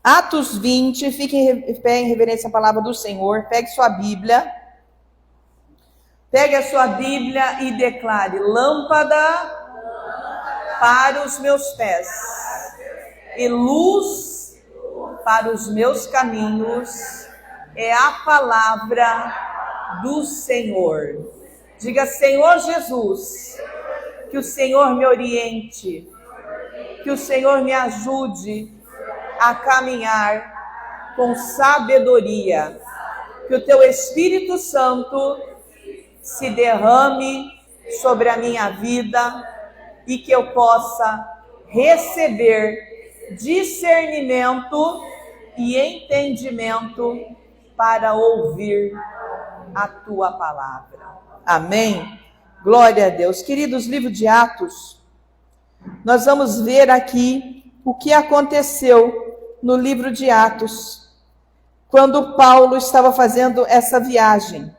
Atos 20, fique em pé em reverência à palavra do Senhor. Pegue sua Bíblia. Pegue a sua Bíblia e declare: lâmpada para os meus pés e luz para os meus caminhos é a palavra do Senhor. Diga: Senhor Jesus, que o Senhor me oriente, que o Senhor me ajude a caminhar com sabedoria, que o teu Espírito Santo se derrame sobre a minha vida e que eu possa receber discernimento e entendimento para ouvir a tua palavra. Amém? Glória a Deus. Queridos, livro de Atos, nós vamos ver aqui o que aconteceu no livro de Atos, quando Paulo estava fazendo essa viagem.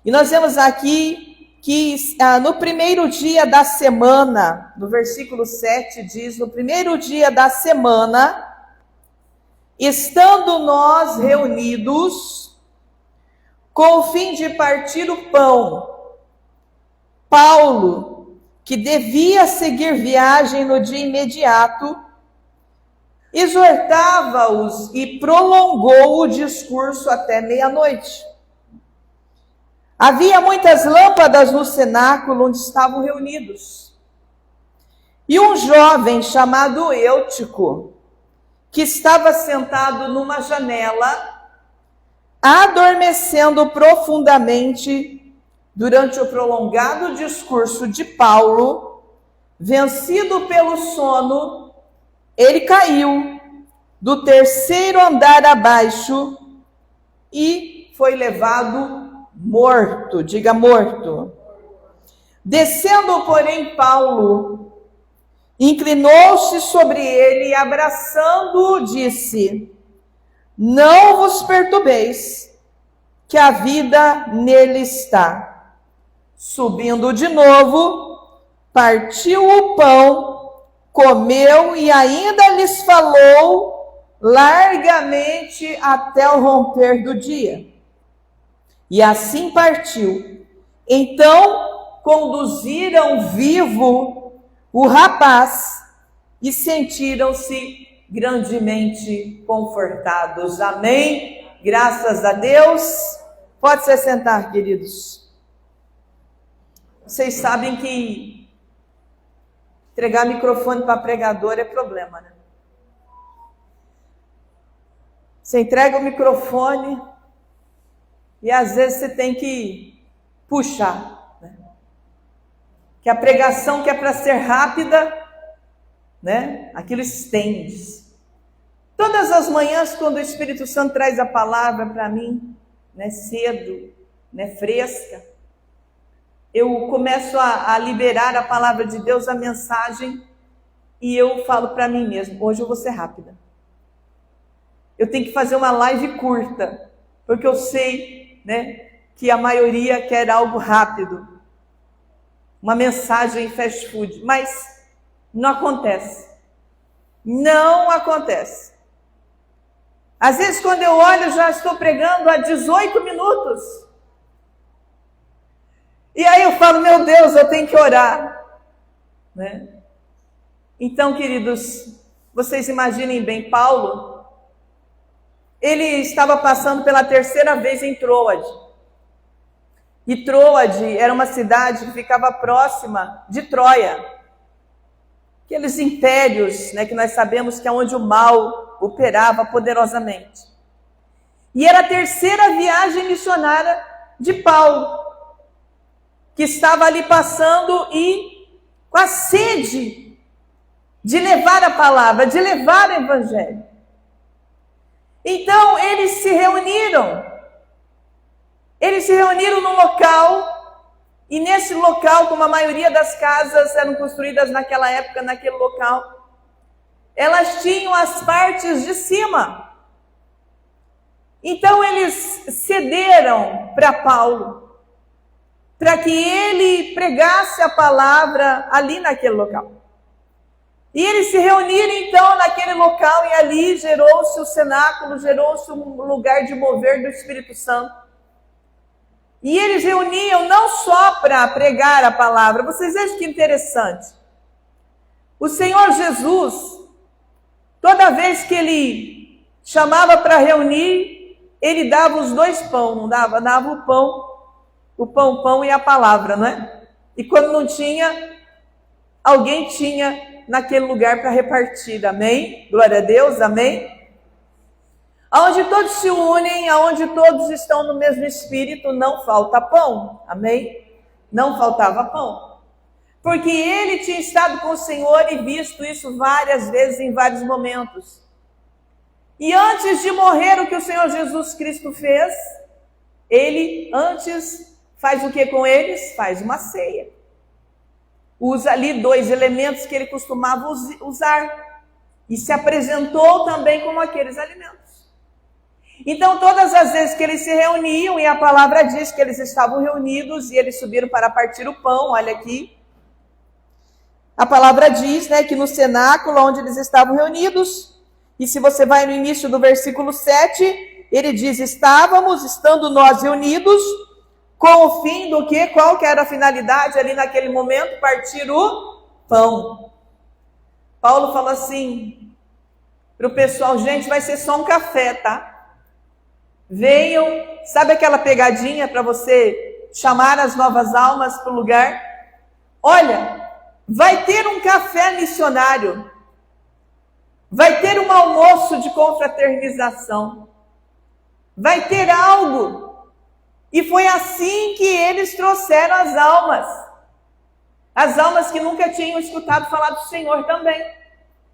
E nós vemos aqui que no primeiro dia da semana, no versículo 7 diz: no primeiro dia da semana, estando nós reunidos, com o fim de partir o pão, Paulo, que devia seguir viagem no dia imediato, exortava-os e prolongou o discurso até meia-noite. Havia muitas lâmpadas no cenáculo onde estavam reunidos. E um jovem chamado Eutico, que estava sentado numa janela, adormecendo profundamente durante o prolongado discurso de Paulo, vencido pelo sono, ele caiu do terceiro andar abaixo e foi levado morto. Diga: morto. Descendo, porém, Paulo inclinou-se sobre ele e, abraçando-o, disse: não vos perturbeis, que a vida nele está. Subindo de novo, partiu o pão, comeu e ainda lhes falou largamente até o romper do dia. E assim partiu. Então conduziram vivo o rapaz e sentiram-se grandemente confortados. Amém? Graças a Deus. Pode se sentar, queridos. Vocês sabem que entregar microfone para pregador é problema, né? Você entrega o microfone e às vezes você tem que puxar, né? Que a pregação que é para ser rápida, né? Aquilo estende. Todas as manhãs, quando o Espírito Santo traz a palavra para mim, né, cedo, né, fresca, eu começo a liberar a palavra de Deus, a mensagem, e eu falo para mim mesmo: hoje eu vou ser rápida. Eu tenho que fazer uma live curta, porque eu sei, né, que a maioria quer algo rápido, uma mensagem fast food, mas não acontece. Não acontece. Às vezes, quando eu olho, já estou pregando há 18 minutos. E aí eu falo: meu Deus, eu tenho que orar, né? Então, queridos, vocês imaginem bem, Paulo, ele estava passando pela terceira vez em Troade. E Troade era uma cidade que ficava próxima de Troia. Aqueles impérios, né, que nós sabemos que é onde o mal operava poderosamente. E era a terceira viagem missionária de Paulo, que estava ali passando e com a sede de levar a palavra, de levar o evangelho. Então eles se reuniram num local, e nesse local, como a maioria das casas eram construídas naquela época, naquele local, elas tinham as partes de cima. Então eles cederam para Paulo, para que ele pregasse a palavra ali naquele local. E eles se reuniram então naquele local e ali gerou-se o cenáculo, gerou-se um lugar de mover do Espírito Santo. E eles reuniam não só para pregar a palavra, vocês vejam que interessante. O Senhor Jesus, toda vez que ele chamava para reunir, ele dava os dois pães, não dava? Dava o pão e a palavra, não é? E quando não tinha, alguém tinha naquele lugar para repartir, amém? Glória a Deus, amém? Aonde todos se unem, aonde todos estão no mesmo espírito, não falta pão, amém? Não faltava pão. Porque ele tinha estado com o Senhor e visto isso várias vezes, em vários momentos. E antes de morrer, o que o Senhor Jesus Cristo fez, ele antes faz o que com eles? Faz uma ceia. Usa ali dois elementos que ele costumava usar. E se apresentou também como aqueles alimentos. Então, todas as vezes que eles se reuniam, e a palavra diz que eles estavam reunidos, e eles subiram para partir o pão, olha aqui. A palavra diz, né, que no cenáculo onde eles estavam reunidos, e se você vai no início do versículo 7, ele diz, estando nós reunidos, com o fim do quê? Qual que era a finalidade ali naquele momento? Partir o pão. Paulo falou assim para o pessoal, gente, vai ser só um café, tá? Venham, sabe aquela pegadinha para você chamar as novas almas para o lugar? Olha, vai ter um café missionário, vai ter um almoço de confraternização, vai ter algo. E foi assim que eles trouxeram as almas que nunca tinham escutado falar do Senhor também,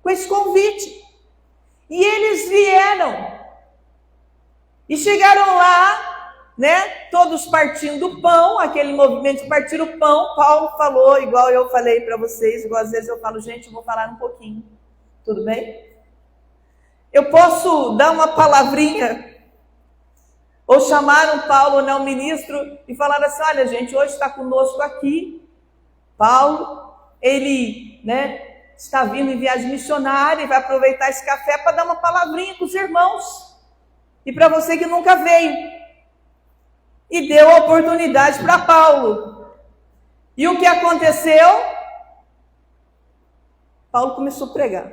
com esse convite. E eles vieram. E chegaram lá, né, todos partindo o pão, aquele movimento de partir o pão. Paulo falou, igual eu falei para vocês, igual às vezes eu falo, gente, eu vou falar um pouquinho, tudo bem? Eu posso dar uma palavrinha, ou chamar um Paulo, né, um ministro, e falar assim, olha gente, hoje está conosco aqui, Paulo, ele, né, está vindo em viagem missionária e vai aproveitar esse café para dar uma palavrinha com os irmãos. E para você que nunca veio. E deu a oportunidade para Paulo. E o que aconteceu? Paulo começou a pregar.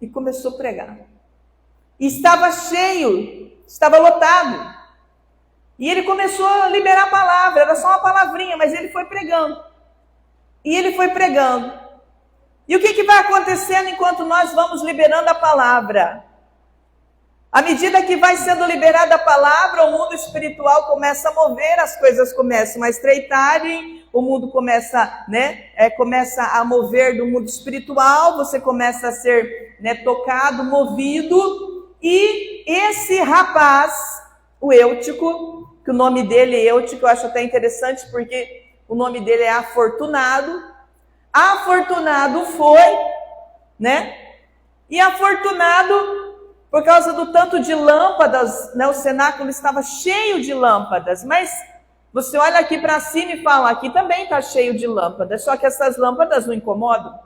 E começou a pregar. E estava cheio, estava lotado. E ele começou a liberar a palavra, era só uma palavrinha, mas ele foi pregando. E ele foi pregando. E o que vai acontecendo enquanto nós vamos liberando a palavra? À medida que vai sendo liberada a palavra, o mundo espiritual começa a mover, as coisas começam a estreitarem, o mundo começa, né, começa a mover do mundo espiritual, você começa a ser, né, tocado, movido, e esse rapaz, o Eutico, que o nome dele é Eutico, eu acho até interessante, porque o nome dele é Afortunado. Afortunado foi, né, e Afortunado, por causa do tanto de lâmpadas, né, o cenáculo estava cheio de lâmpadas, mas você olha aqui para cima e fala, aqui também está cheio de lâmpadas, só que essas lâmpadas não incomodam.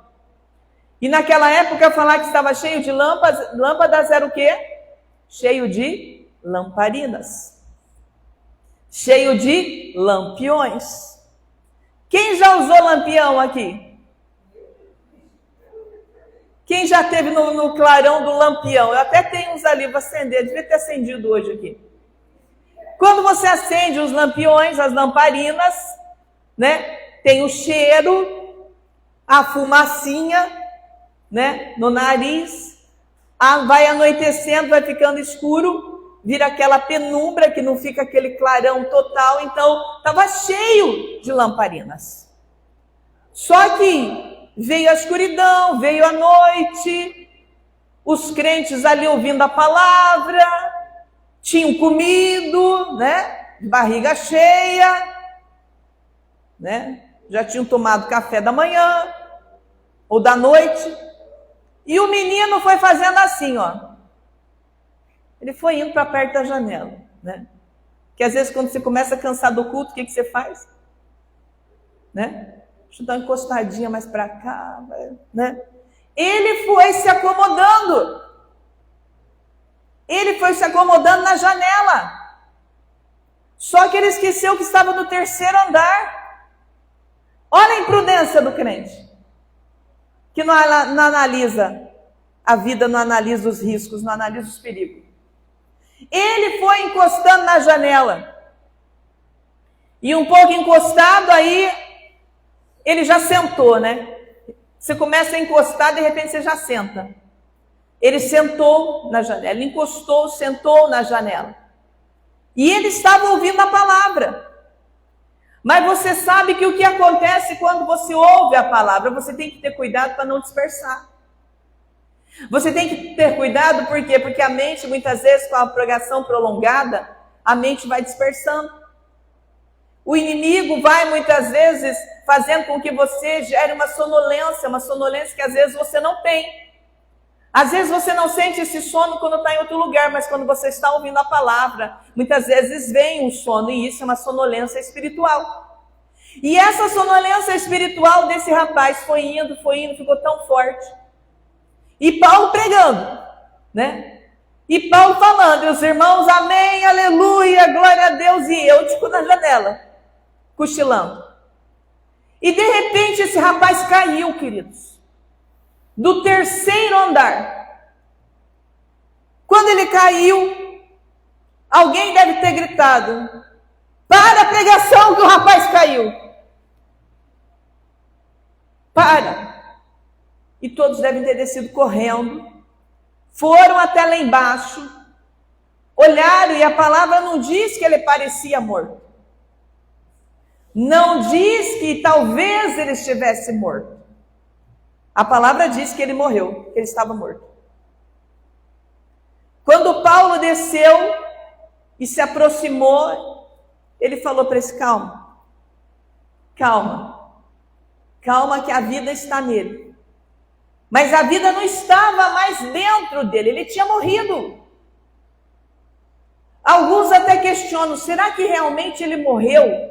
E naquela época falar que estava cheio de lâmpadas era o quê? Cheio de lamparinas. Cheio de lampiões. Quem já usou lampião aqui? Quem já esteve no clarão do lampião? Eu até tenho uns ali para acender, devia ter acendido hoje aqui. Quando você acende os lampiões, as lamparinas, né, tem o cheiro, a fumacinha, né, no nariz, vai anoitecendo, vai ficando escuro, vira aquela penumbra que não fica aquele clarão total, então estava cheio de lamparinas. Só que veio a escuridão, veio a noite, os crentes ali ouvindo a palavra, tinham comido, né, de barriga cheia, né, já tinham tomado café da manhã ou da noite, e o menino foi fazendo assim, ó. Ele foi indo para perto da janela, né? Que às vezes quando você começa a cansar do culto, o que você faz? Né? Deixa eu dar uma encostadinha mais para cá, né? Ele foi se acomodando. Ele foi se acomodando na janela. Só que ele esqueceu que estava no terceiro andar. Olha a imprudência do crente, que não analisa a vida, não analisa os riscos, não analisa os perigos. Ele foi encostando na janela. E um pouco encostado, aí ele já sentou, né? Você começa a encostar, de repente você já senta. Ele sentou na janela, ele encostou, sentou na janela. E ele estava ouvindo a palavra. Mas você sabe que o que acontece quando você ouve a palavra, você tem que ter cuidado para não dispersar. Você tem que ter cuidado, por quê? Porque a mente, muitas vezes, com a pregação prolongada, a mente vai dispersando. O inimigo vai, muitas vezes, fazendo com que você gere uma sonolência que às vezes você não tem. Às vezes você não sente esse sono quando está em outro lugar, mas quando você está ouvindo a palavra, muitas vezes vem um sono, e isso é uma sonolência espiritual. E essa sonolência espiritual desse rapaz foi indo, ficou tão forte. E Paulo pregando, né? E Paulo falando, e os irmãos, amém, aleluia, glória a Deus, e eu, tipo, na janela, cochilando. E de repente esse rapaz caiu, queridos, do terceiro andar. Quando ele caiu, alguém deve ter gritado, para a pregação que o rapaz caiu. Para. E todos devem ter descido correndo, foram até lá embaixo, olharam, e a palavra não diz que ele parecia morto. Não diz que talvez ele estivesse morto. A palavra diz que ele morreu, que ele estava morto. Quando Paulo desceu e se aproximou, ele falou para esse: calma, calma, calma, que a vida está nele. Mas a vida não estava mais dentro dele, ele tinha morrido. Alguns até questionam, será que realmente ele morreu?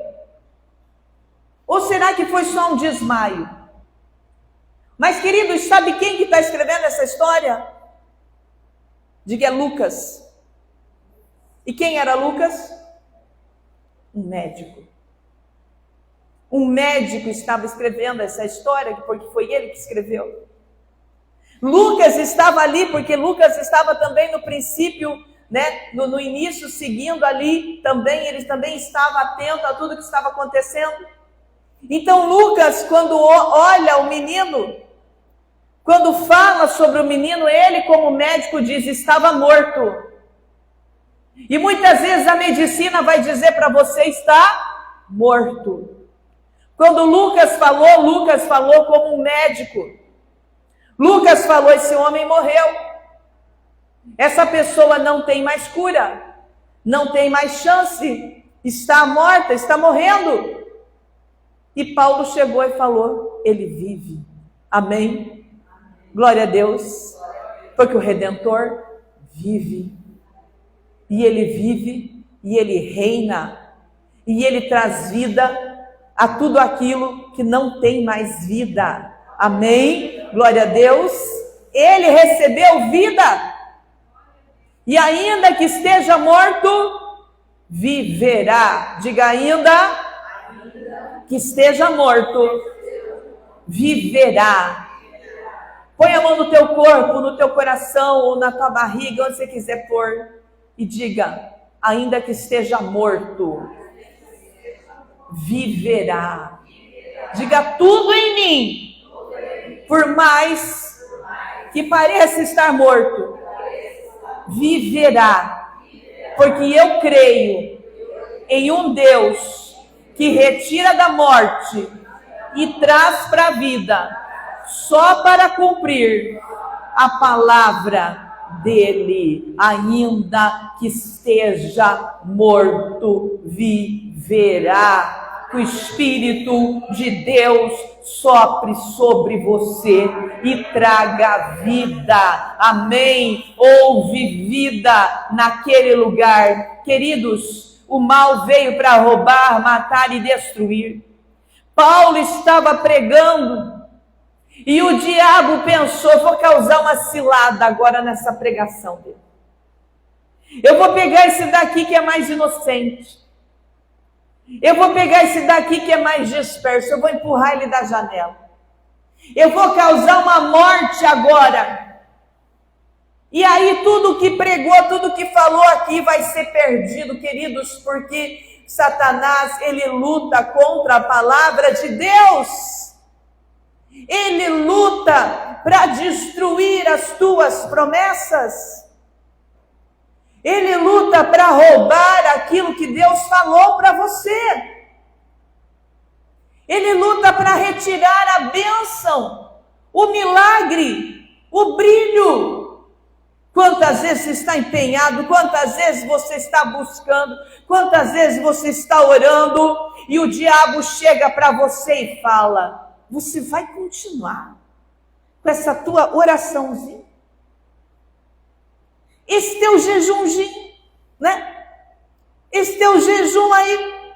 Ou será que foi só um desmaio? Mas, queridos, sabe quem que está escrevendo essa história? Diga, é Lucas. E quem era Lucas? Um médico. Um médico estava escrevendo essa história, porque foi ele que escreveu. Lucas estava ali, porque Lucas estava também no princípio, né, no início, seguindo ali, também, ele também estava atento a tudo que estava acontecendo. Então Lucas, quando olha o menino, quando fala sobre o menino, ele como médico diz, estava morto. E muitas vezes a medicina vai dizer para você, está morto. Quando Lucas falou como um médico. Lucas falou, esse homem morreu. Essa pessoa não tem mais cura, não tem mais chance, está morta, está morrendo. E Paulo chegou e falou, ele vive. Amém? Glória a Deus, porque o Redentor vive. E ele vive, e ele reina, e ele traz vida a tudo aquilo que não tem mais vida. Amém? Glória a Deus. Ele recebeu vida. E ainda que esteja morto, viverá. Diga, ainda que esteja morto, viverá. Põe a mão no teu corpo, no teu coração, ou na tua barriga, onde você quiser pôr. E diga, ainda que esteja morto, viverá. Diga, tudo em mim, por mais que pareça estar morto, viverá. Porque eu creio em um Deus que retira da morte e traz para a vida, só para cumprir a palavra dele. Ainda que esteja morto, viverá. Que o Espírito de Deus sopre sobre você e traga vida. Amém? Houve vida naquele lugar. Queridos, o mal veio para roubar, matar e destruir. Paulo estava pregando. E o diabo pensou, vou causar uma cilada agora nessa pregação dele. Eu vou pegar esse daqui que é mais inocente. Eu vou pegar esse daqui que é mais disperso. Eu vou empurrar ele da janela. Eu vou causar uma morte agora. E aí tudo que pregou, tudo que falou aqui vai ser perdido, queridos, porque Satanás, ele luta contra a palavra de Deus. Ele luta para destruir as tuas promessas. Ele luta para roubar aquilo que Deus falou para você. Ele luta para retirar a bênção, o milagre, o brilho. Quantas vezes você está empenhado, quantas vezes você está buscando, quantas vezes você está orando e o diabo chega para você e fala: você vai continuar com essa tua oraçãozinha? Esse teu jejumzinho, né? Esse teu jejum aí,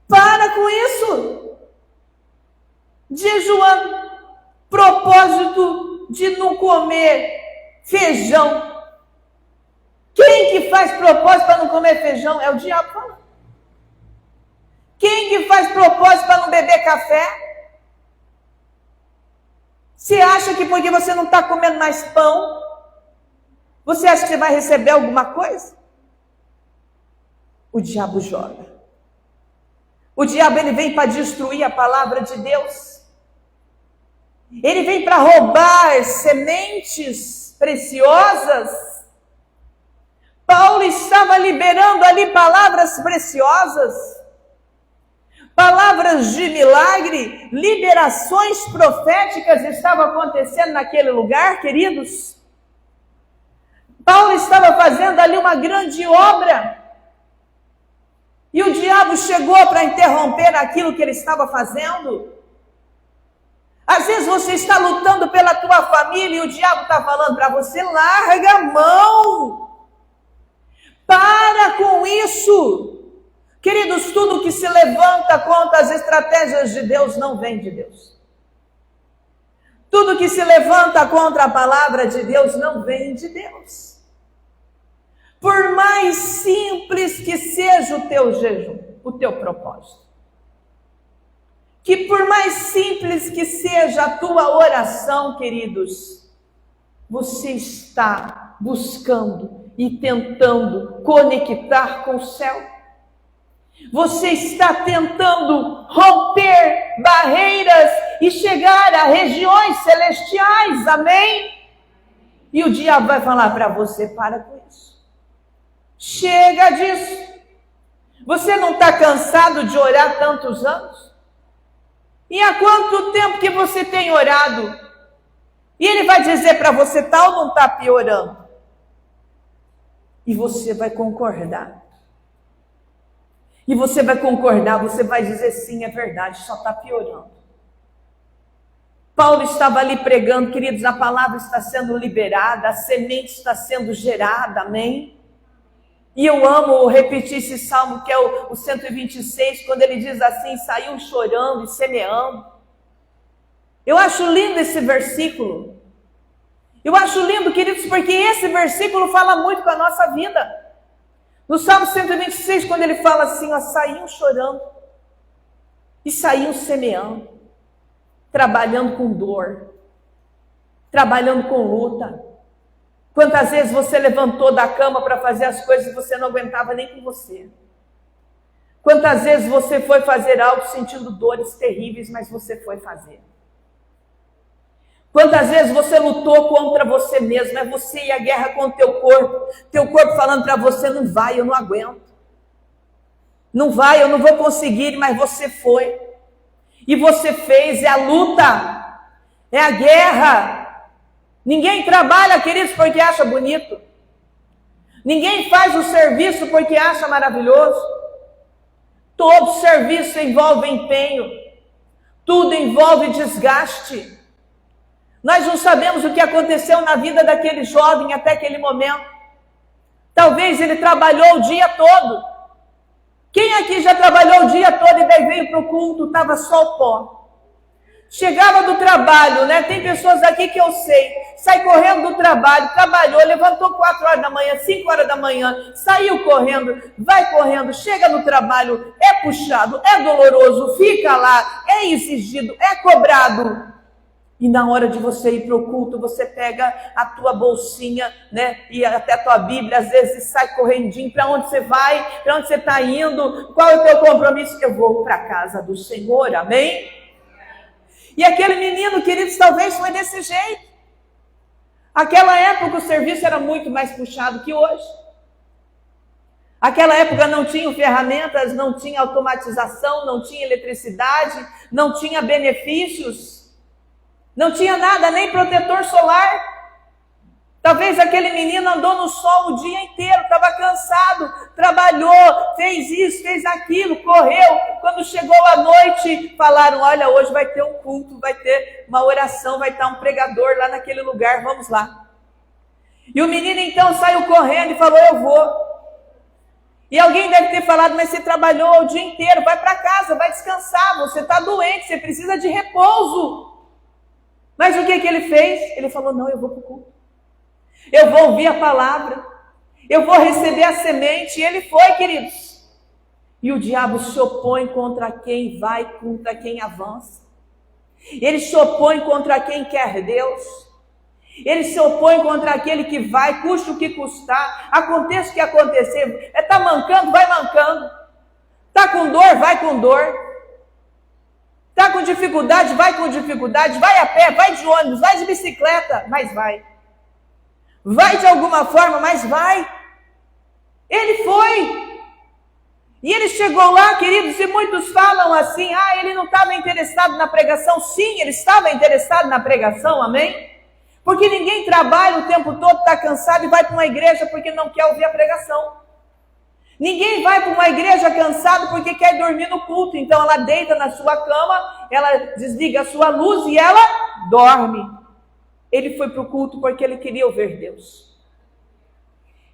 para com isso. Jejuando, propósito de não comer feijão. Quem que faz propósito para não comer feijão? É o diabo falando. Quem que faz propósito para não beber café? Você acha que porque você não está comendo mais pão, você acha que você vai receber alguma coisa? O diabo joga. O diabo, ele vem para destruir a palavra de Deus. Ele vem para roubar sementes preciosas. Paulo estava liberando ali palavras preciosas, palavras de milagre, liberações proféticas estavam acontecendo naquele lugar, queridos. Paulo estava fazendo ali uma grande obra. E o diabo chegou para interromper aquilo que ele estava fazendo. Às vezes você está lutando pela tua família e o diabo está falando para você: larga a mão. Para com isso. Queridos, tudo que se levanta contra as estratégias de Deus não vem de Deus. Tudo que se levanta contra a palavra de Deus não vem de Deus. Por mais simples que seja o teu jejum, o teu propósito, que por mais simples que seja a tua oração, queridos, você está buscando e tentando conectar com o céu. Você está tentando romper barreiras e chegar a regiões celestiais, amém? E o diabo vai falar para você: para com isso. Chega disso. Você não está cansado de orar tantos anos? E há quanto tempo que você tem orado? E ele vai dizer para você: tal não está piorando. E você vai concordar. E você vai concordar, você vai dizer: sim, é verdade, só está piorando. Paulo estava ali pregando, queridos, a palavra está sendo liberada, a semente está sendo gerada, amém? E eu amo repetir esse salmo, que é o 126, quando ele diz assim: saiu chorando e semeando. Eu acho lindo esse versículo. Eu acho lindo, queridos, porque esse versículo fala muito com a nossa vida. No Salmo 126, quando ele fala assim: ó, saíam chorando e saíam semeando, trabalhando com dor, trabalhando com luta. Quantas vezes você levantou da cama para fazer as coisas e você não aguentava nem com você? Quantas vezes você foi fazer algo sentindo dores terríveis, mas você foi fazer? Quantas vezes você lutou contra você mesmo? É você e a guerra com o teu corpo falando para você: não vai, eu não aguento. Não vai, eu não vou conseguir, mas você foi. E você fez, é a luta, é a guerra. Ninguém trabalha, queridos, porque acha bonito. Ninguém faz o serviço porque acha maravilhoso. Todo serviço envolve empenho. Tudo envolve desgaste. Nós não sabemos o que aconteceu na vida daquele jovem até aquele momento. Talvez ele trabalhou o dia todo. Quem aqui já trabalhou o dia todo e daí veio para o culto, estava só o pó? Chegava do trabalho, né? Tem pessoas aqui que eu sei, sai correndo do trabalho, trabalhou, levantou 4 horas da manhã, 5 horas da manhã, saiu correndo, vai correndo, chega no trabalho, é puxado, é doloroso, fica lá, é exigido, é cobrado. E na hora de você ir para o culto, você pega a tua bolsinha, né? E até a tua Bíblia, às vezes sai correndinho. Para onde você vai? Para onde você está indo? Qual é o teu compromisso? Eu vou para a casa do Senhor, amém? E aquele menino, queridos, talvez foi desse jeito. Aquela época o serviço era muito mais puxado que hoje. Aquela época não tinha ferramentas, não tinha automatização, não tinha eletricidade, não tinha benefícios. Não tinha nada, nem protetor solar. Talvez aquele menino andou no sol o dia inteiro, estava cansado, trabalhou, fez isso, fez aquilo, correu. Quando chegou a noite, falaram, olha, hoje vai ter um culto, vai ter uma oração, vai estar um pregador lá naquele lugar, vamos lá. E o menino então saiu correndo e falou, eu vou. E alguém deve ter falado, mas você trabalhou o dia inteiro, vai para casa, vai descansar, você está doente, você precisa de repouso. Mas o que ele fez? Ele falou, não, eu vou para o culto. Eu vou ouvir a palavra. Eu vou receber a semente. E ele foi, queridos. E o diabo se opõe contra quem vai, contra quem avança. Ele se opõe contra quem quer Deus. Ele se opõe contra aquele que vai, custe o que custar. Aconteça o que acontecer. Está mancando, vai mancando. Está com dor, vai com dor. Está com dificuldade, vai com dificuldade, vai a pé, vai de ônibus, vai de bicicleta, mas vai. Vai de alguma forma, mas vai. Ele foi. E ele chegou lá, queridos, e muitos falam assim, ele não estava interessado na pregação. Sim, ele estava interessado na pregação, amém? Porque ninguém trabalha o tempo todo, está cansado e vai para uma igreja porque não quer ouvir a pregação. Ninguém vai para uma igreja cansado porque quer dormir no culto. Então ela deita na sua cama, ela desliga a sua luz e ela dorme. Ele foi para o culto porque ele queria ouvir Deus.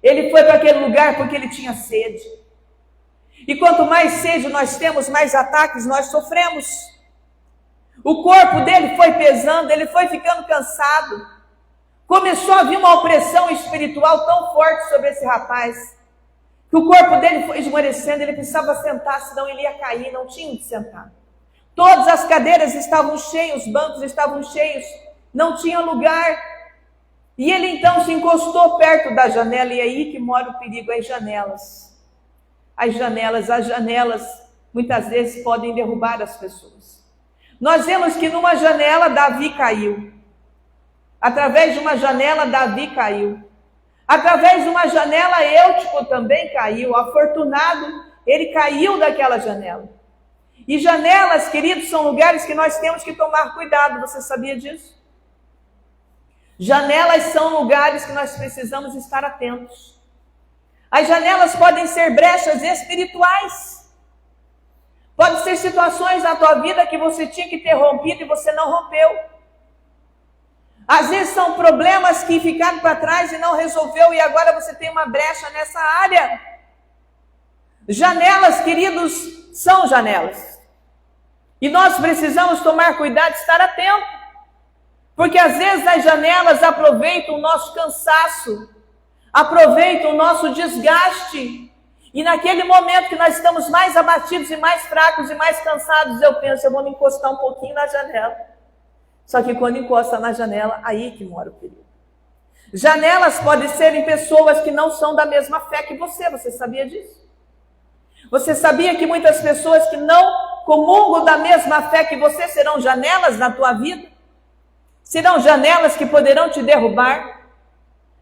Ele foi para aquele lugar porque ele tinha sede. E quanto mais sede nós temos, mais ataques nós sofremos. O corpo dele foi pesando, ele foi ficando cansado. Começou a vir uma opressão espiritual tão forte sobre esse rapaz. Que o corpo dele foi esmorecendo, ele precisava sentar, senão ele ia cair, não tinha onde sentar. Todas as cadeiras estavam cheias, os bancos estavam cheios, não tinha lugar. E ele então se encostou perto da janela, e é aí que mora o perigo, as janelas. As janelas muitas vezes podem derrubar as pessoas. Nós vemos que numa janela Davi caiu. Através de uma janela Davi caiu. Através de uma janela, Eutico também caiu. Afortunado, ele caiu daquela janela. E janelas, queridos, são lugares que nós temos que tomar cuidado. Você sabia disso? Janelas são lugares que nós precisamos estar atentos. As janelas podem ser brechas espirituais. Pode ser situações na tua vida que você tinha que ter rompido e você não rompeu. Às vezes são problemas que ficaram para trás e não resolveu e agora você tem uma brecha nessa área. Janelas, queridos, são janelas. E nós precisamos tomar cuidado e estar atento. Porque às vezes as janelas aproveitam o nosso cansaço, aproveitam o nosso desgaste. E naquele momento que nós estamos mais abatidos e mais fracos e mais cansados, eu penso, eu vou me encostar um pouquinho na janela. Só que quando encosta na janela, aí que mora o perigo. Janelas podem ser em pessoas que não são da mesma fé que você sabia disso? Você sabia que muitas pessoas que não comungam da mesma fé que você serão janelas na tua vida? Serão janelas que poderão te derrubar?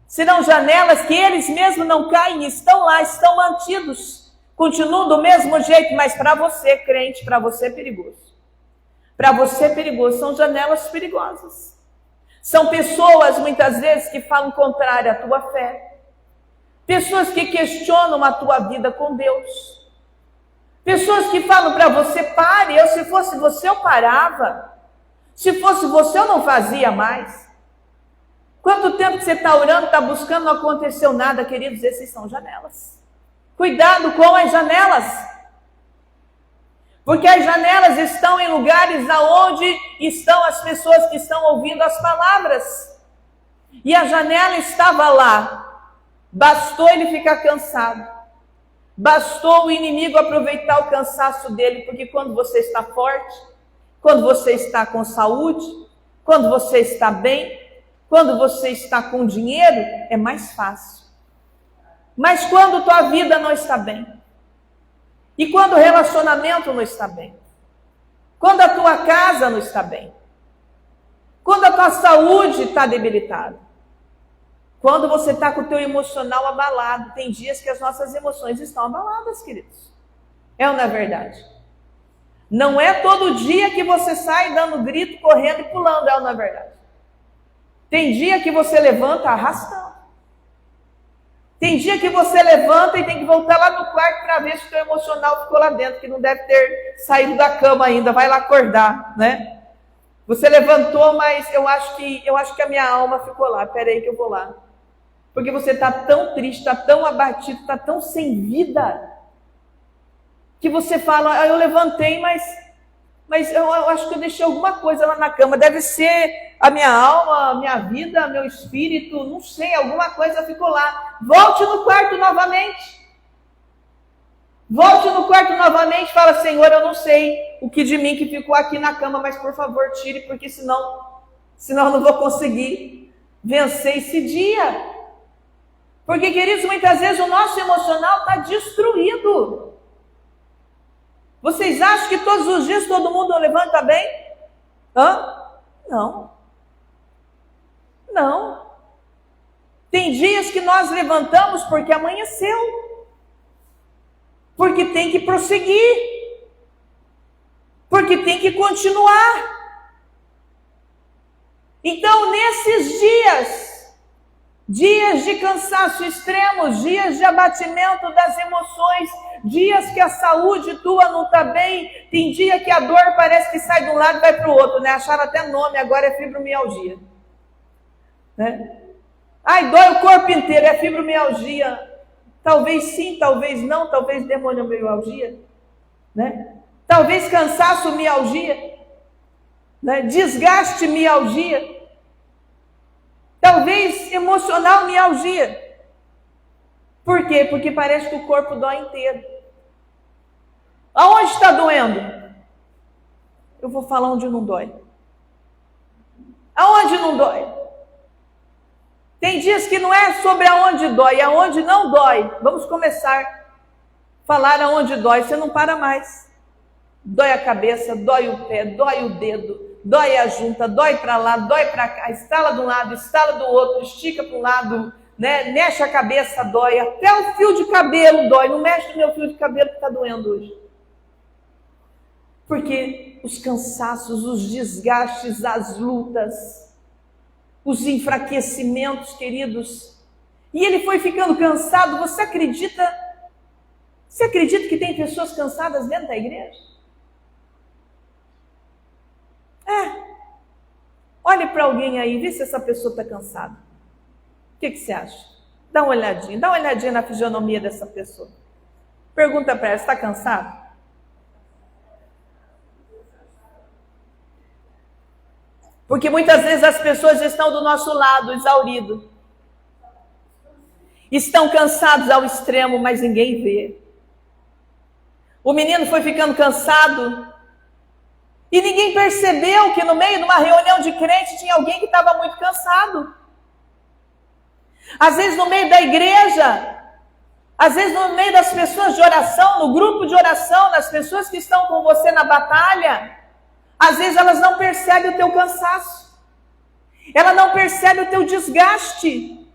Serão janelas que eles mesmos não caem, estão lá, estão mantidos, continuam do mesmo jeito, mas para você, crente, para você é perigoso. Para você é perigoso, são janelas perigosas. São pessoas, muitas vezes, que falam contrário à tua fé. Pessoas que questionam a tua vida com Deus. Pessoas que falam para você, pare, se fosse você eu parava. Se fosse você eu não fazia mais. Quanto tempo que você está orando, está buscando, não aconteceu nada, queridos, esses são janelas. Cuidado com as janelas. Porque as janelas estão em lugares aonde estão as pessoas que estão ouvindo as palavras. E a janela estava lá. Bastou ele ficar cansado. Bastou o inimigo aproveitar o cansaço dele, porque quando você está forte, quando você está com saúde, quando você está bem, quando você está com dinheiro, é mais fácil. Mas quando tua vida não está bem, e quando o relacionamento não está bem, quando a tua casa não está bem, quando a tua saúde está debilitada, quando você está com o teu emocional abalado, tem dias que as nossas emoções estão abaladas, queridos. É ou não é verdade? Não é todo dia que você sai dando grito, correndo e pulando, é ou não é verdade? Tem dia que você levanta arrastando. Tem dia que você levanta e tem que voltar lá no quarto para ver se o teu emocional ficou lá dentro, que não deve ter saído da cama ainda, vai lá acordar, né? Você levantou, mas eu acho que a minha alma ficou lá, peraí que eu vou lá. Porque você está tão triste, está tão abatido, está tão sem vida, que você fala, eu levantei, mas eu acho que eu deixei alguma coisa lá na cama, deve ser a minha alma, a minha vida, meu espírito, não sei, alguma coisa ficou lá. Volte no quarto novamente. Volte no quarto novamente e fala, Senhor, eu não sei o que de mim que ficou aqui na cama, mas por favor tire, porque senão eu não vou conseguir vencer esse dia. Porque, queridos, muitas vezes o nosso emocional está destruído. Vocês acham que todos os dias todo mundo levanta bem? Não. Não. Tem dias que nós levantamos porque amanheceu. Porque tem que prosseguir. Porque tem que continuar. Então, nesses dias de cansaço extremo, dias de abatimento das emoções, dias que a saúde tua não está bem, tem dia que a dor parece que sai de um lado e vai para o outro, né? Acharam até nome, agora é fibromialgia. Né? Ai, dói o corpo inteiro, é fibromialgia. Talvez sim, talvez não, talvez demoniomyalgia. Né? Talvez cansaço, mialgia. Né? Desgaste, mialgia. Talvez emocional, mialgia. Por quê? Porque parece que o corpo dói inteiro. Aonde está doendo? Eu vou falar onde não dói. Aonde não dói? Tem dias que não é sobre aonde dói, é aonde não dói. Vamos começar a falar aonde dói. Você não para mais. Dói a cabeça, dói o pé, dói o dedo, dói a junta, dói para lá, dói para cá, estala de um lado, estala do outro, estica para um lado, né? Mexe a cabeça, dói, até o fio de cabelo dói. Não mexe no meu fio de cabelo que está doendo hoje. Porque os cansaços, os desgastes, as lutas, os enfraquecimentos, queridos. E ele foi ficando cansado. Você acredita que tem pessoas cansadas dentro da igreja? Olhe para alguém aí, vê se essa pessoa está cansada. O que você acha? Dá uma olhadinha na fisionomia dessa pessoa. Pergunta para ela, está cansado? Porque muitas vezes as pessoas estão do nosso lado, exaurido. Estão cansados ao extremo, mas ninguém vê. O menino foi ficando cansado e ninguém percebeu que no meio de uma reunião de crente tinha alguém que estava muito cansado. Às vezes no meio da igreja, às vezes no meio das pessoas de oração, no grupo de oração, das pessoas que estão com você na batalha, às vezes elas não percebem o teu cansaço. Ela não percebe o teu desgaste.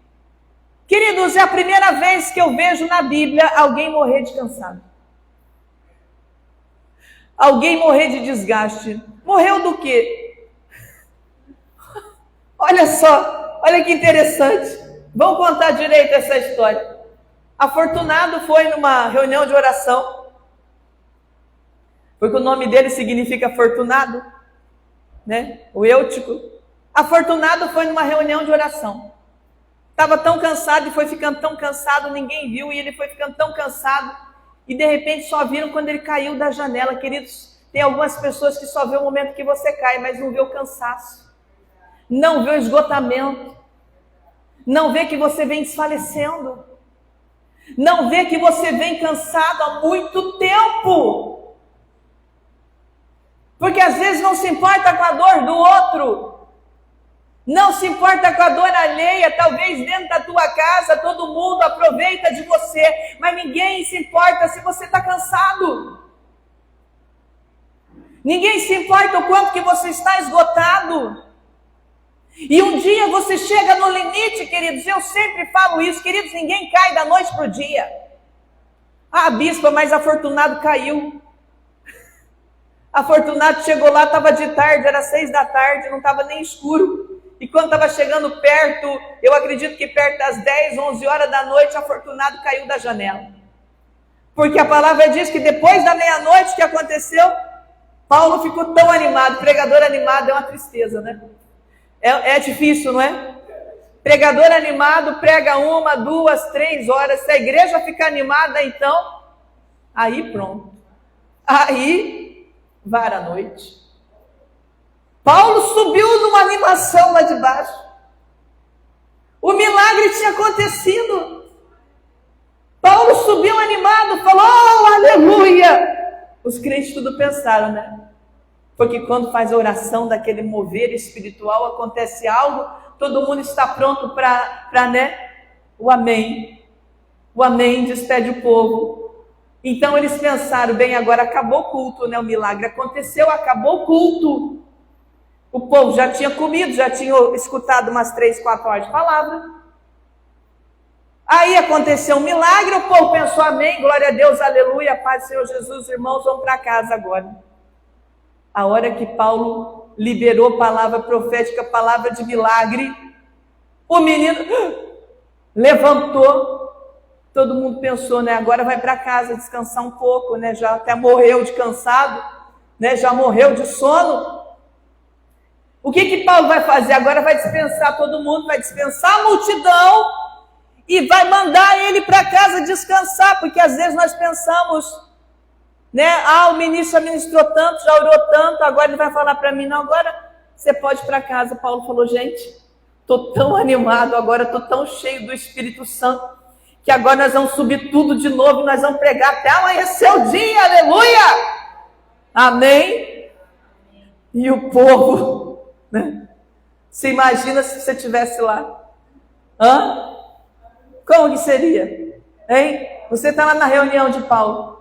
Queridos, é a primeira vez que eu vejo na Bíblia alguém morrer de cansado. Alguém morrer de desgaste. Morreu do quê? Olha só, olha que interessante. Vamos contar direito essa história. Afortunado foi numa reunião de oração. Porque o nome dele significa afortunado, né? O Eutico. Afortunado foi numa reunião de oração. Estava tão cansado e foi ficando tão cansado, ninguém viu, e ele foi ficando tão cansado. e de repente só viram quando ele caiu da janela. Queridos, tem algumas pessoas que só vê o momento que você cai, mas não vê o cansaço, não vê o esgotamento, não vê que você vem desfalecendo, não vê que você vem cansado há muito tempo, porque às vezes não se importa com a dor do outro, não se importa com a dor alheia. Talvez dentro da tua casa todo mundo aproveita de você, mas ninguém se importa se você está cansado, ninguém se importa o quanto que você está esgotado. E um dia você chega no limite, queridos. Eu sempre falo isso, queridos, ninguém cai da noite para o dia. Ah, bispa, mas Afortunado caiu. Afortunado chegou lá, estava de tarde, era 6 da tarde, não estava nem escuro. E quando estava chegando perto, eu acredito que perto das 10, 11 horas da noite, Afortunado caiu da janela. Porque a palavra diz que depois da meia-noite, o que aconteceu? Paulo ficou tão animado. Pregador animado é uma tristeza, né? É difícil, não é? Pregador animado prega 1, 2, 3 horas. Se a igreja ficar animada, então, aí pronto. Aí, vara a noite. Paulo subiu numa animação lá de baixo. O milagre tinha acontecido. Paulo subiu animado, falou, oh, aleluia. Os crentes tudo pensaram, né? Porque quando faz a oração daquele mover espiritual, acontece algo, todo mundo está pronto para né? O amém. O amém despede o povo. Então eles pensaram, bem, agora acabou o culto, né? O milagre aconteceu, acabou o culto. O povo já tinha comido, já tinha escutado umas 3, 4 horas de palavra. Aí aconteceu um milagre, o povo pensou, amém, glória a Deus, aleluia, paz do Senhor Jesus, irmãos, vamos para casa agora. A hora que Paulo liberou palavra profética, palavra de milagre, o menino levantou, todo mundo pensou, né? Agora vai para casa descansar um pouco, né? Já até morreu de cansado, né? Já morreu de sono. O que Paulo vai fazer? Agora vai dispensar todo mundo, vai dispensar a multidão e vai mandar ele para casa descansar, porque às vezes nós pensamos, né? Ah, o ministro já ministrou tanto, já orou tanto, agora ele vai falar para mim, não, agora você pode ir para casa. Paulo falou, gente, estou tão animado agora, estou tão cheio do Espírito Santo, que agora nós vamos subir tudo de novo, nós vamos pregar até amanhecer o dia, aleluia! Amém? E o povo, né? Você imagina se você estivesse lá? Hã? Como que seria? Hein? Você está lá na reunião de Paulo.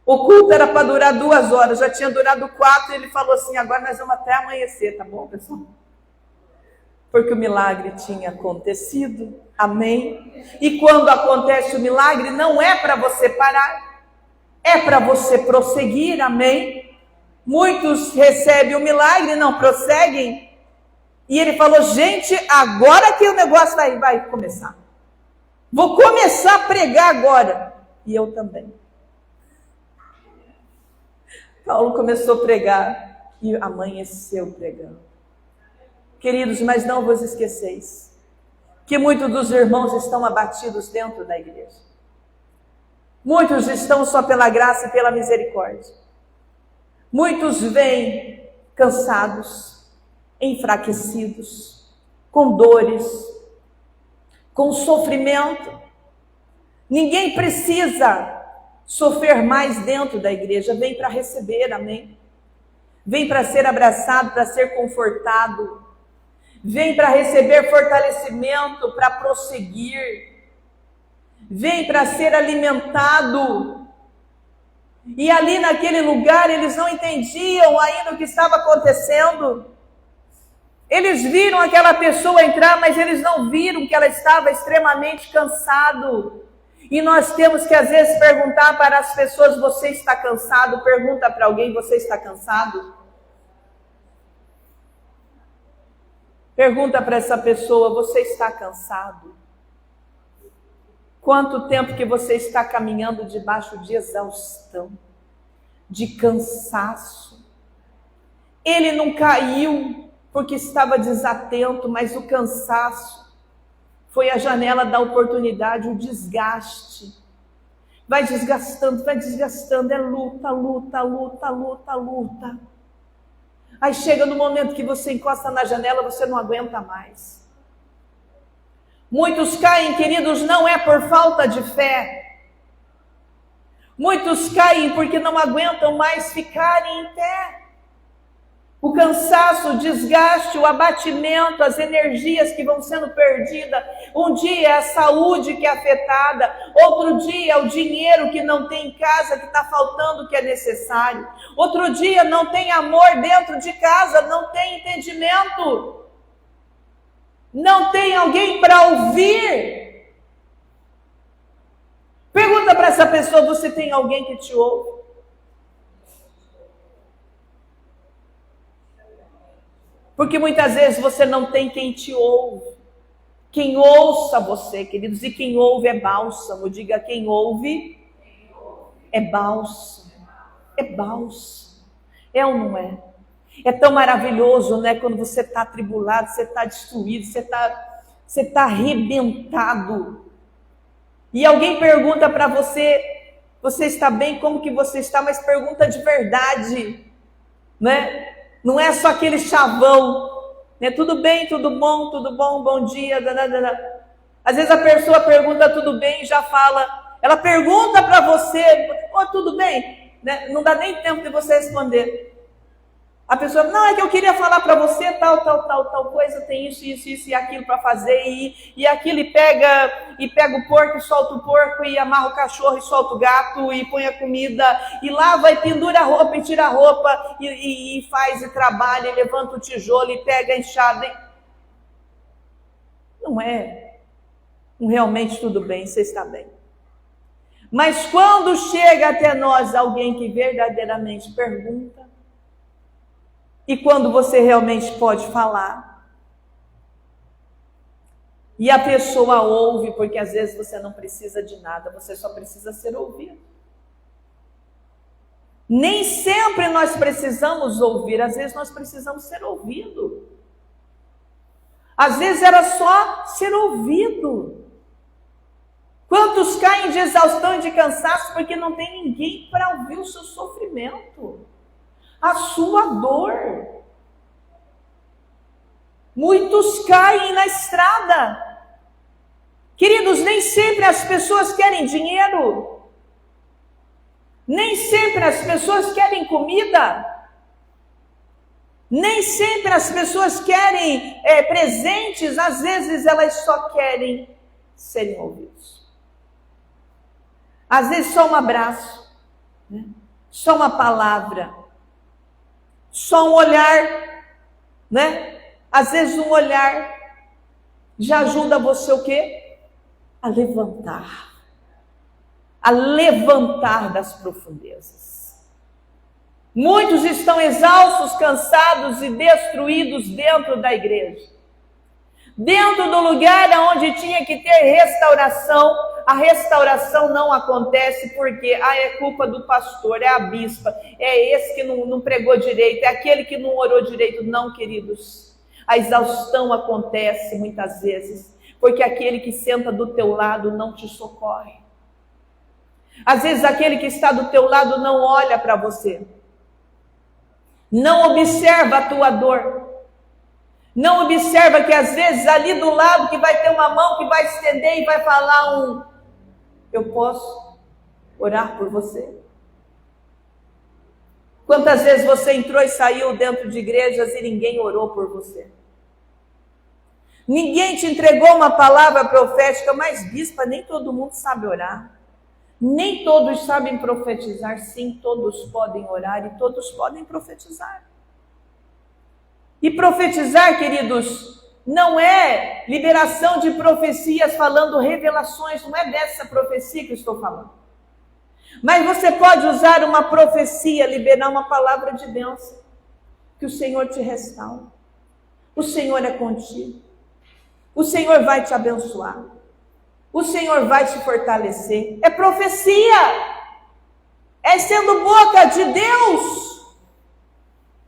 O culto era para durar 2 horas, já tinha durado 4, e ele falou assim, agora nós vamos até amanhecer, tá bom, pessoal? Porque o milagre tinha acontecido, amém? E quando acontece o milagre, não é para você parar, é para você prosseguir, amém? Muitos recebem o milagre, não prosseguem, e ele falou, gente, agora que o negócio vai começar. Vou começar a pregar agora, e eu também. Paulo começou a pregar e amanheceu pregando. Queridos, mas não vos esqueceis que muitos dos irmãos estão abatidos dentro da igreja. Muitos estão só pela graça e pela misericórdia. Muitos vêm cansados, enfraquecidos, com dores, com sofrimento. Ninguém precisa sofrer mais dentro da igreja, vem para receber, amém? Vem para ser abraçado, para ser confortado, vem para receber fortalecimento, para prosseguir, vem para ser alimentado. E ali naquele lugar eles não entendiam ainda o que estava acontecendo. Eles viram aquela pessoa entrar, mas eles não viram que ela estava extremamente cansado. E nós temos que às vezes perguntar para as pessoas, você está cansado? Pergunta para alguém, você está cansado? Pergunta para essa pessoa, você está cansado? Quanto tempo que você está caminhando debaixo de exaustão, de cansaço? Ele não caiu porque estava desatento, mas o cansaço foi a janela da oportunidade, o desgaste. vai desgastando, é luta, luta, luta, luta, luta. Aí chega no momento que você encosta na janela, você não aguenta mais. Muitos caem, queridos, não é por falta de fé. Muitos caem porque não aguentam mais ficarem em pé. O cansaço, o desgaste, o abatimento, as energias que vão sendo perdidas. Um dia é a saúde que é afetada, outro dia é o dinheiro que não tem em casa, que está faltando o que é necessário. Outro dia não tem amor dentro de casa, não tem entendimento. Não tem alguém para ouvir. Pergunta para essa pessoa, você tem alguém que te ouve? Porque muitas vezes você não tem quem te ouve. Quem ouça você, queridos, e quem ouve é bálsamo. Diga, quem ouve é bálsamo. É bálsamo. É ou não é? É tão maravilhoso, né? Quando você está atribulado, você está destruído, você tá arrebentado. E alguém pergunta para você, você está bem? Como que você está? Mas pergunta de verdade, né? Não é só aquele chavão, né? Tudo bem, tudo bom, bom dia. Às vezes a pessoa pergunta tudo bem e já fala. Ela pergunta para você, tudo bem? Né? Não dá nem tempo de você responder. A pessoa, não, é que eu queria falar para você tal coisa, tem isso e aquilo para fazer, e aquilo, e pega o porco e solta o porco, e amarra o cachorro e solta o gato, e põe a comida, e lava e pendura a roupa e tira a roupa, e faz e trabalha, e levanta o tijolo e pega a enxada. Não é realmente tudo bem, você está bem. Mas quando chega até nós alguém que verdadeiramente pergunta, e quando você realmente pode falar, e a pessoa ouve, porque às vezes você não precisa de nada, você só precisa ser ouvido. Nem sempre nós precisamos ouvir, às vezes nós precisamos ser ouvidos. Às vezes era só ser ouvido. Quantos caem de exaustão e de cansaço porque não tem ninguém para ouvir o seu sofrimento, a sua dor. Muitos caem na estrada. Queridos, nem sempre as pessoas querem dinheiro. Nem sempre as pessoas querem comida. Nem sempre as pessoas querem presentes. Às vezes elas só querem serem ouvidos. Às vezes só um abraço, né? Só uma palavra, só um olhar, né? Às vezes um olhar já ajuda você o quê? A levantar das profundezas. Muitos estão exaustos, cansados e destruídos dentro da igreja. Dentro do lugar onde tinha que ter restauração, a restauração não acontece porque é culpa do pastor, é a bispa, é esse que não pregou direito, é aquele que não orou direito. Não, queridos, a exaustão acontece muitas vezes porque aquele que senta do teu lado não te socorre. Às vezes aquele que está do teu lado não olha para você, não observa a tua dor, não observa que às vezes ali do lado que vai ter uma mão que vai estender e vai falar eu posso orar por você? Quantas vezes você entrou e saiu dentro de igrejas e ninguém orou por você? Ninguém te entregou uma palavra profética, mas bispa, nem todo mundo sabe orar. Nem todos sabem profetizar. Sim, todos podem orar e todos podem profetizar. E profetizar, queridos, não é liberação de profecias falando revelações, não é dessa profecia que eu estou falando. Mas você pode usar uma profecia, liberar uma palavra de bênção, que o Senhor te restaura. O Senhor é contigo. O Senhor vai te abençoar. O Senhor vai te fortalecer. É profecia. É sendo boca de Deus.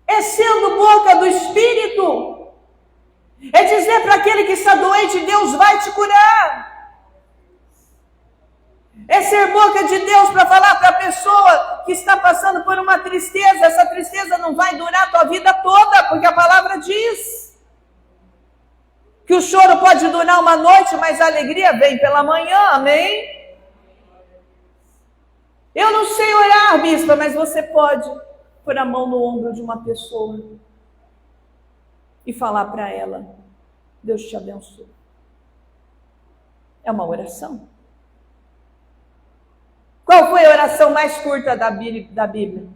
É sendo boca do Espírito. É dizer para aquele que está doente, Deus vai te curar. É ser boca de Deus para falar para a pessoa que está passando por uma tristeza. Essa tristeza não vai durar a tua vida toda, porque a palavra diz que o choro pode durar uma noite, mas a alegria vem pela manhã, amém? Eu não sei orar, bispa, mas você pode pôr a mão no ombro de uma pessoa e falar para ela: Deus te abençoe. É uma oração. Qual foi a oração mais curta da Bíblia?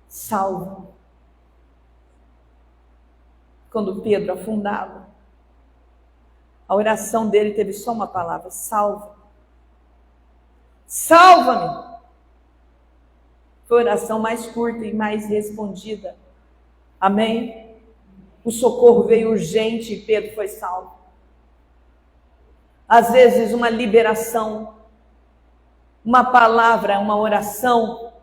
Salva. Quando Pedro afundava, a oração dele teve só uma palavra: salva. Salva-me. Foi a oração mais curta e mais respondida. Amém? O socorro veio urgente e Pedro foi salvo. Às vezes uma liberação, uma palavra, uma oração.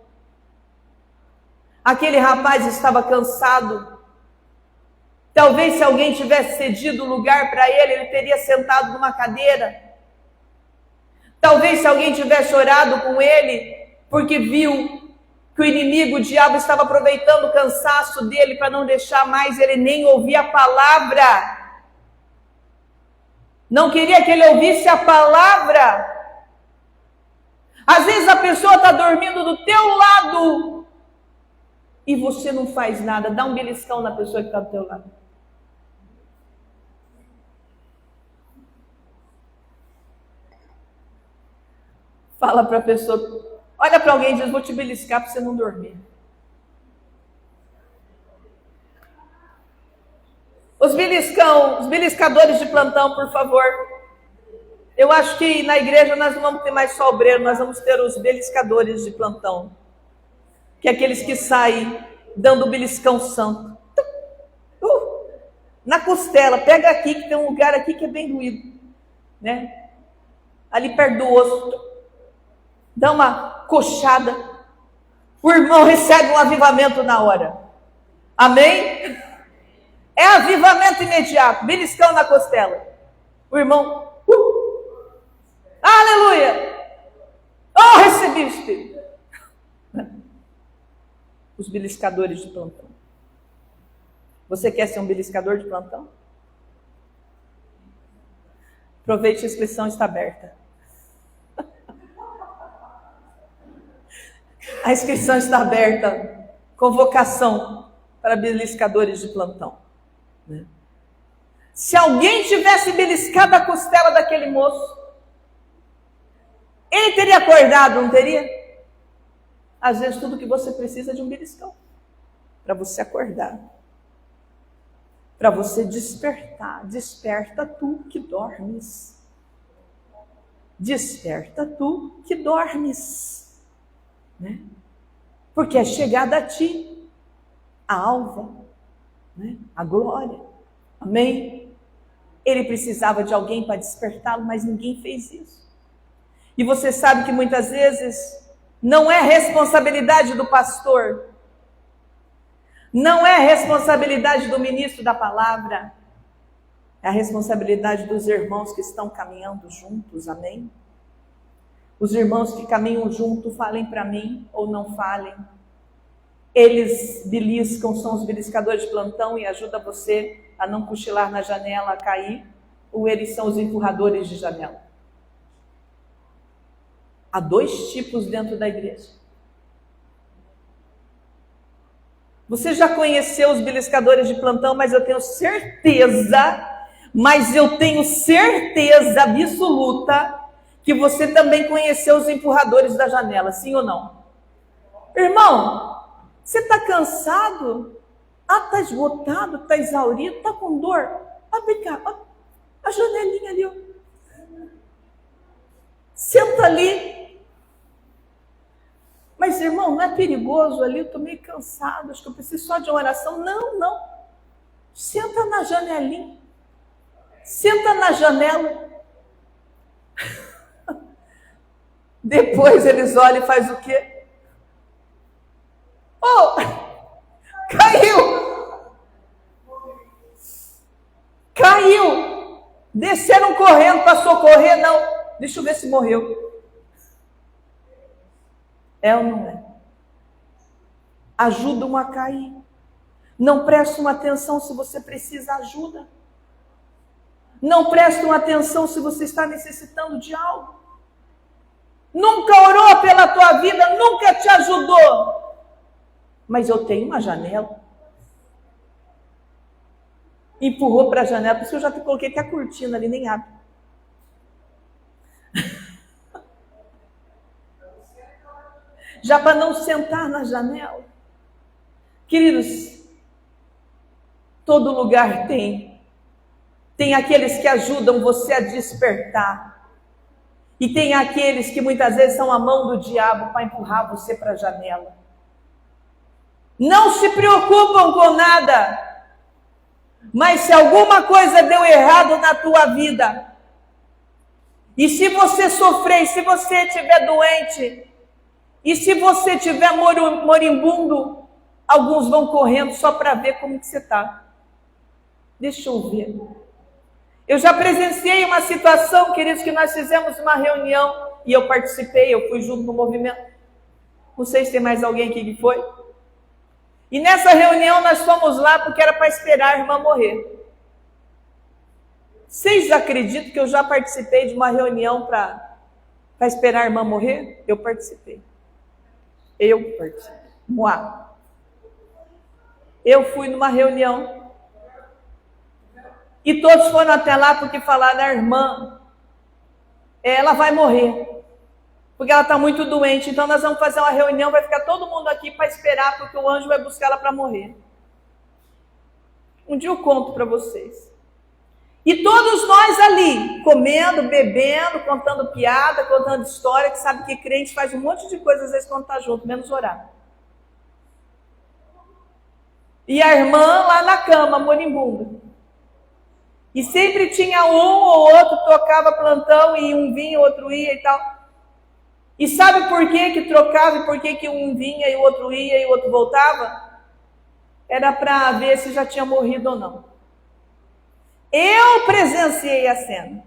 Aquele rapaz estava cansado. Talvez se alguém tivesse cedido o lugar para ele, ele teria sentado numa cadeira. Talvez se alguém tivesse orado com ele, porque viu que o inimigo, o diabo, estava aproveitando o cansaço dele para não deixar mais ele nem ouvir a palavra. Não queria que ele ouvisse a palavra. Às vezes a pessoa está dormindo do teu lado e você não faz nada. Dá um beliscão na pessoa que está do teu lado. Fala para a pessoa, olha para alguém e diz: vou te beliscar para você não dormir. Os beliscadores de plantão, por favor. Eu acho que na igreja nós não vamos ter mais só obreiro, nós vamos ter os beliscadores de plantão. Que é aqueles que saem dando o beliscão santo. Na costela, pega aqui, que tem um lugar aqui que é bem doído, né? Ali perto do osso. Dá uma coxada. O irmão recebe um avivamento na hora. Amém? É avivamento imediato. Beliscão na costela. O irmão, aleluia! Oh, recebi o Espírito. Os beliscadores de plantão. Você quer ser um beliscador de plantão? Aproveite, a inscrição está aberta. A inscrição está aberta. Convocação para beliscadores de plantão. Se alguém tivesse beliscado a costela daquele moço, ele teria acordado, não teria? Às vezes tudo que você precisa é de um beliscão. Para você acordar. Para você despertar. Desperta tu que dormes. Desperta tu que dormes. Né? Porque é chegada a ti a alva, né? A glória. Amém? Ele precisava de alguém para despertá-lo, mas ninguém fez isso. E você sabe que muitas vezes não é responsabilidade do pastor, não é responsabilidade do ministro da palavra, é a responsabilidade dos irmãos que estão caminhando juntos, amém? Os irmãos que caminham junto, falem para mim ou não falem. Eles beliscam, são os beliscadores de plantão e ajudam você a não cochilar na janela, a cair, ou eles são os empurradores de janela? Há dois tipos dentro da igreja. Você já conheceu os beliscadores de plantão, mas eu tenho certeza absoluta que você também conheceu os empurradores da janela, sim ou não? Irmão, você está cansado? Está esgotado? Está exaurido? Está com dor? Vem cá, a janelinha ali. Ó. Senta ali. Mas, irmão, não é perigoso ali? Eu estou meio cansado, acho que eu preciso só de uma oração. Não. Senta na janelinha. Senta na janela. Depois eles olham e fazem o quê? Oh, caiu. Desceram correndo para socorrer, não. Deixa eu ver se morreu. É ou não é? Ajudam a cair. Não prestam atenção se você precisa de ajuda. Não prestam atenção se você está necessitando de algo. Nunca orou pela tua vida, nunca te ajudou. Mas eu tenho uma janela. Empurrou para a janela, por isso que eu já coloquei até a cortina ali, nem abre. Já para não sentar na janela. Queridos, todo lugar tem. Tem aqueles que ajudam você a despertar. E tem aqueles que muitas vezes são a mão do diabo para empurrar você para a janela. Não se preocupam com nada. Mas se alguma coisa deu errado na tua vida, e se você sofrer, e se você estiver doente, e se você estiver moribundo, alguns vão correndo só para ver como que você está. Deixa eu ver. Eu já presenciei uma situação, queridos, que nós fizemos uma reunião, e eu participei, eu fui junto no movimento. Não sei se tem mais alguém aqui que foi. E nessa reunião nós fomos lá porque era para esperar a irmã morrer. Vocês acreditam que eu já participei de uma reunião para esperar a irmã morrer? Eu participei. Eu fui numa reunião. E todos foram até lá porque falaram, a irmã, ela vai morrer. Porque ela está muito doente, então nós vamos fazer uma reunião, vai ficar todo mundo aqui para esperar, porque o anjo vai buscar ela para morrer. Um dia eu conto para vocês. E todos nós ali, comendo, bebendo, contando piada, contando história, que sabe que crente faz um monte de coisa às vezes quando está junto, menos orar. E a irmã lá na cama, moribunda. E sempre tinha um ou outro, tocava plantão e um vinha, outro ia e tal. E sabe por que trocava e por que um vinha e o outro ia e o outro voltava? Era para ver se já tinha morrido ou não. Eu presenciei a cena.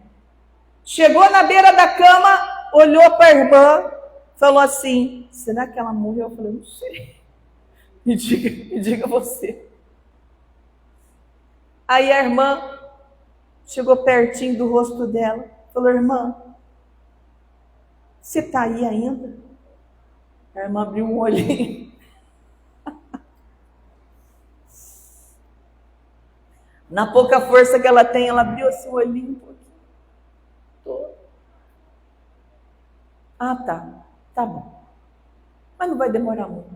Chegou na beira da cama, olhou para a irmã, falou assim, será que ela morreu? Eu falei, não sei. Me diga você. Aí a irmã chegou pertinho do rosto dela, falou, irmã, você está aí ainda? A irmã abriu um olhinho. Na pouca força que ela tem, ela abriu assim o olhinho um pouquinho. Tô. Ah, tá bom. Mas não vai demorar muito.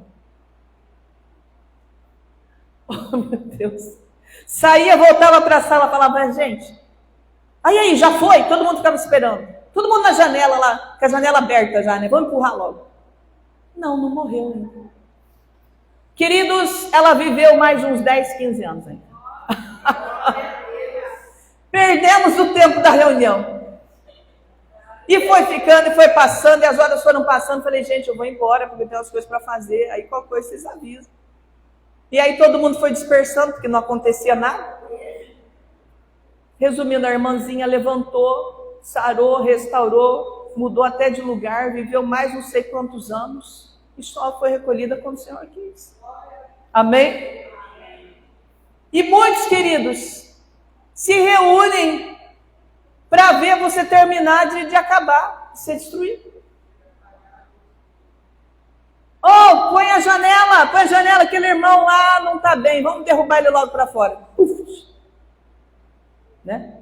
Oh, meu Deus. Saía, voltava para a sala, falava, gente, aí, já foi? Todo mundo ficava esperando. Todo mundo na janela lá, com a janela aberta já, né? Vamos empurrar logo. Não morreu ainda. Queridos, ela viveu mais uns 10, 15 anos ainda. Perdemos o tempo da reunião. E foi ficando, e foi passando, e as horas foram passando. Falei, gente, eu vou embora, porque tem umas coisas para fazer. Aí qualquer coisa vocês avisam. E aí todo mundo foi dispersando, porque não acontecia nada. Resumindo, a irmãzinha levantou, sarou, restaurou, mudou até de lugar, viveu mais não sei quantos anos, e só foi recolhida quando o Senhor quis. Amém? E muitos, queridos, se reúnem para ver você terminar de acabar, de ser destruído. Oh, põe a janela, aquele irmão lá não está bem, vamos derrubar ele logo para fora. Né?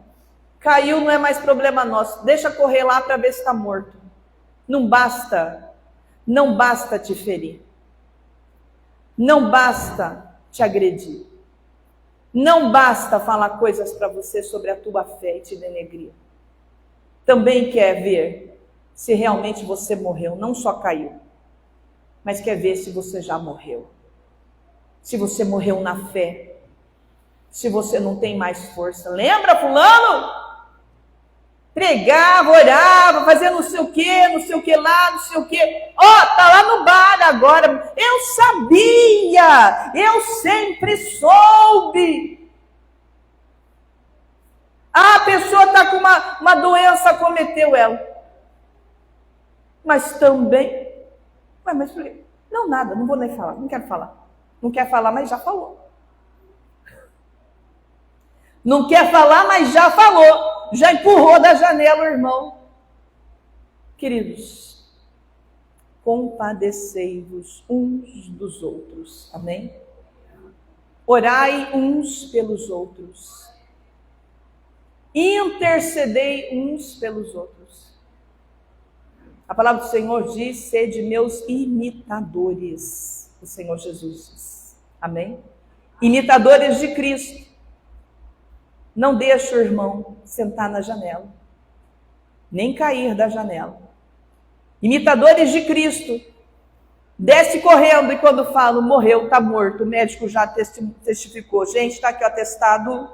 Caiu, não é mais problema nosso, deixa correr lá para ver se está morto. Não basta te ferir, não basta te agredir, não basta falar coisas para você sobre a tua fé e te denegrir. Também quer ver se realmente você morreu, não só caiu, mas quer ver se você já morreu, se você morreu na fé, se você não tem mais força. Lembra fulano? Pregava, orava, fazia não sei o que lá, não sei o que. Tá lá no bar agora. Eu sabia, eu sempre soube. A pessoa está com uma doença, acometeu ela. mas também... Ué, mas por quê? Não, nada, não vou nem falar, não quero falar. Não quer falar, mas já falou. Não quer falar, mas já falou. Já empurrou da janela o irmão. Queridos, compadecei-vos uns dos outros. Amém? Orai uns pelos outros. Intercedei uns pelos outros. A palavra do Senhor diz: sede meus imitadores. O Senhor Jesus diz. Amém? Imitadores de Cristo. Não deixe o irmão sentar na janela, nem cair da janela. Imitadores de Cristo. Desce correndo e quando falam, morreu, está morto, o médico já testificou. Gente, está aqui o atestado.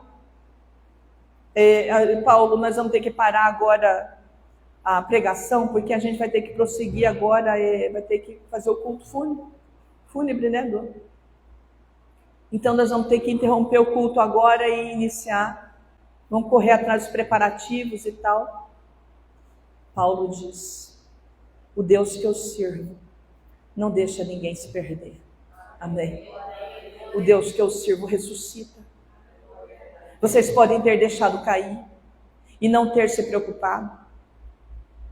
Paulo, nós vamos ter que parar agora a pregação, porque a gente vai ter que prosseguir agora, vai ter que fazer o culto fúnebre, né, Dô? Então nós vamos ter que interromper o culto agora e iniciar. Vamos correr atrás dos preparativos e tal. Paulo diz: o Deus que eu sirvo não deixa ninguém se perder. Amém? O Deus que eu sirvo ressuscita. Vocês podem ter deixado cair e não ter se preocupado.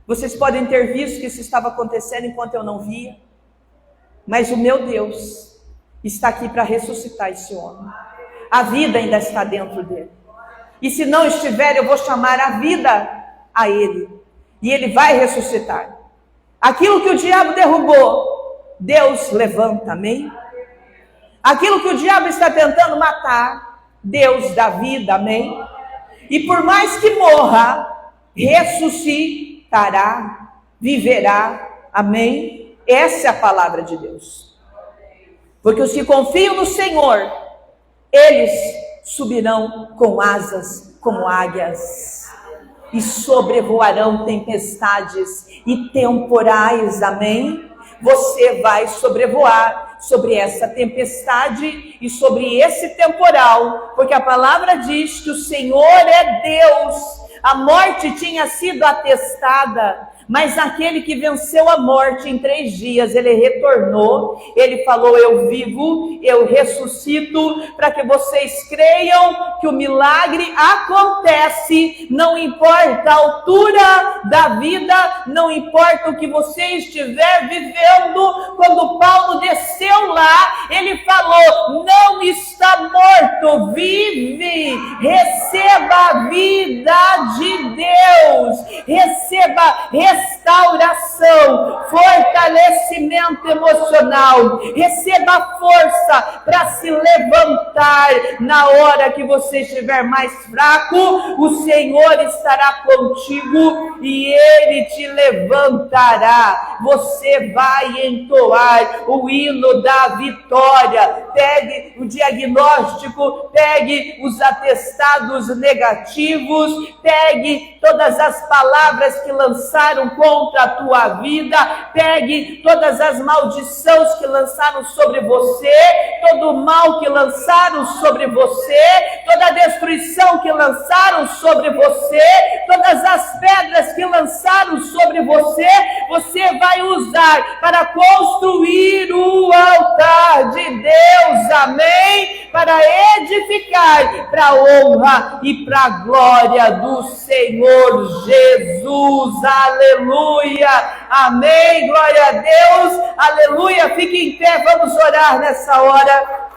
Vocês podem ter visto que isso estava acontecendo enquanto eu não via. Mas o meu Deus está aqui para ressuscitar esse homem. A vida ainda está dentro dele. E se não estiver, eu vou chamar a vida a ele. E ele vai ressuscitar. Aquilo que o diabo derrubou, Deus levanta, amém? Aquilo que o diabo está tentando matar, Deus dá vida, amém? E por mais que morra, ressuscitará, viverá, amém? Essa é a palavra de Deus. Porque os que confiam no Senhor, eles subirão com asas como águias e sobrevoarão tempestades e temporais, amém? Você vai sobrevoar sobre essa tempestade e sobre esse temporal, porque a palavra diz que o Senhor é Deus. A morte tinha sido atestada, mas aquele que venceu a morte em 3 dias, ele retornou, ele falou: eu vivo, eu ressuscito, para que vocês creiam que o milagre acontece, não importa a altura da vida, não importa o que você estiver vivendo. Quando Paulo desceu lá, ele falou: não está morto, vive, receba a vida de Deus, receba restauração, fortalecimento emocional, receba força para se levantar na hora que você estiver mais fraco. O Senhor estará contigo e Ele te levantará. Você vai entoar o hino da vitória. Pegue o diagnóstico, pegue os atestados negativos, pegue todas as palavras que lançaram contra a tua vida, pegue todas as maldições que lançaram sobre você, todo o mal que lançaram sobre você, toda a destruição que lançaram sobre você, todas as pedras que lançaram sobre você, você vai usar para construir o altar de Deus, amém? Para edificar, para a honra e para a glória do Senhor Jesus, aleluia, amém, glória a Deus, aleluia. Fique em pé, vamos orar nessa hora.